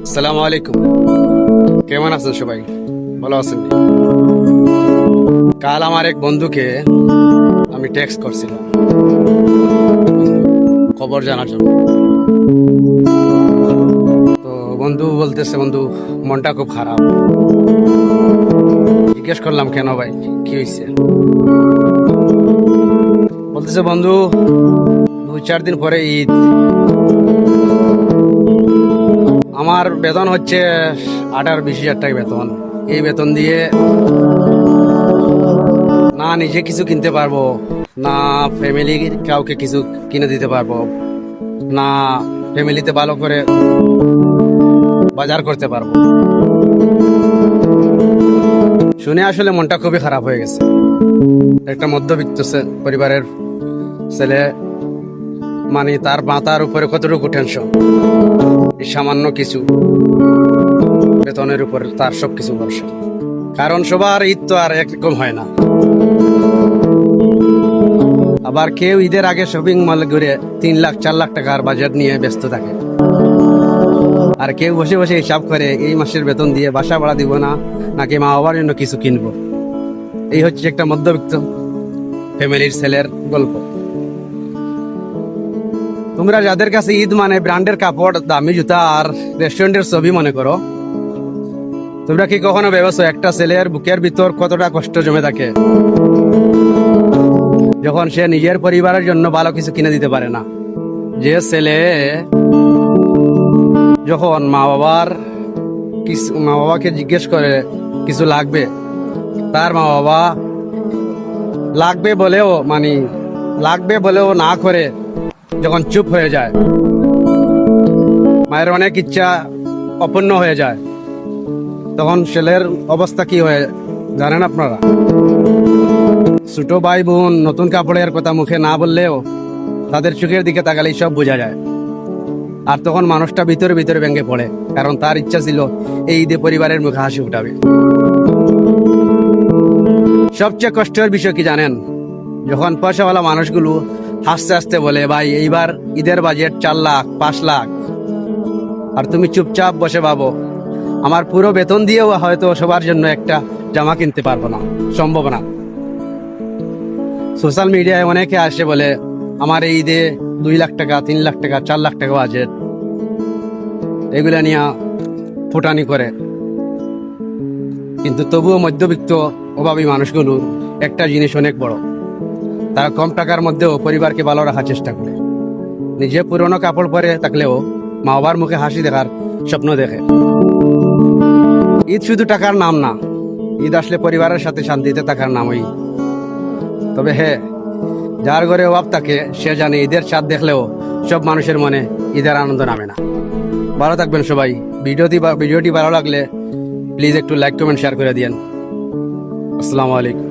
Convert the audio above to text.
আসসালামু আলাইকুম। কেমন আছেন সবাই? ভালো আছেন? কাল আমার এক বন্ধুকে আমি টেক্সট করছিলাম খবর জানার জন্য। তো বন্ধু বলতেছে, বন্ধু মনটা খুব খারাপ। জিজ্ঞেস করলাম, কেন ভাই, কি হয়েছে? বলতেছে, বন্ধু 2-4 দিন পরে ঈদ, আমার বেতন হচ্ছে 18-20 হাজার টাকা বেতন। এই বেতন দিয়ে না নিজে কিছু কিনতে পারবো, না ফ্যামিলি কাউকে কিছু কিনে দিতে পারবো, না ফ্যামিলিতে ভালো করে বাজার করতে পারবো। শুনে আসলে মনটা খুবই খারাপ হয়ে গেছে। একটা মধ্যবিত্ত পরিবারের ছেলে, মানে তার মাথার উপরে কতটুকু টেনশন, এই সামান্য কিছু বেতনের উপর তার সবকিছু ভরসা। কারণ সবার ঈদ তো আর একরকম হয় না। আবার কেউ ঈদের আগে শপিং মল ঘুরে 3 লাখ 4 লাখ টাকার বাজেট নিয়ে ব্যস্ত থাকে, আর কেউ বসে বসে হিসাব করে এই মাসের বেতন দিয়ে বাসা ভাড়া দিব না নাকি মা বাবার জন্য কিছু কিনবো। এই হচ্ছে একটা মধ্যবিত্ত ফ্যামিলির ছেলের গল্প। তোমরা যাদের কাছে ঈদ মানে ব্র্যান্ডের কাপড়, দামি জুতা আর রেস্টুরেন্টের ছবি মনে করো, তোমরা কি কখনো ভেবেছো একটা ছেলের বুকের ভিতর কতটা কষ্ট জমে থাকে যখন সে নিজের পরিবারের জন্য ভালো কিছু কিনে দিতে পারে না? যে ছেলে যখন মা বাবাকে জিজ্ঞেস করে কিছু লাগবে, তার মা বাবা লাগবে বলেও না করে যখন চুপ হয়ে যায়, মায়ের অনেক ইচ্ছা অপূর্ণ হয়ে যায়, তখন ছেলের অবস্থা কি হয় জানেন আপনারা? ছোট ভাই বোন নতুন কাপড়ের কথা মুখে না বললেও তাদের চোখের দিকে তাকালেই সব বোঝা যায়। আর তখন মানুষটা ভিতরে ভিতরে ভেঙে পড়ে, কারণ তার ইচ্ছা ছিল এই ঈদে পরিবারের মুখে হাসি উঠাবে। সবচেয়ে কষ্টের বিষয় কি জানেন? যখন পয়সাওয়ালা মানুষগুলো হাসতে হাসতে বলে, ভাই এইবার ঈদের বাজেট 4 লাখ 5 লাখ, আর তুমি চুপচাপ বসে ভাবো, আমার পুরো বেতন দিয়েও হয়তো সবার জন্য একটা জামা কিনতে পারবো না, সম্ভব না। সোশ্যাল মিডিয়ায় অনেকে আসে বলে, আমার এই ঈদে 2 লাখ টাকা 3 লাখ টাকা 4 লাখ টাকা বাজেট, এগুলা নিয়ে ফুটানি করে। কিন্তু তবুও মধ্যবিত্ত অভাবী মানুষগুলোর একটা জিনিস অনেক বড়, তারা কম টাকার মধ্যেও পরিবারকে ভালো রাখার চেষ্টা করে। নিজে পুরনো কাপড় পরে থাকলেও মা বাবার মুখে হাসি দেখার স্বপ্ন দেখে। ঈদ শুধু টাকার নাম না, ঈদ আসলে পরিবারের সাথে শান্তিতে থাকার নামই। তবে হ্যাঁ, যার ঘরে অভাব থাকে সে জানে ঈদের চাঁদ দেখলেও সব মানুষের মনে ঈদের আনন্দ নামে না। ভালো থাকবেন সবাই। ভিডিওটি ভালো লাগলে প্লিজ একটু লাইক কমেন্ট শেয়ার করে দিয়েন। আসসালামু আলাইকুম।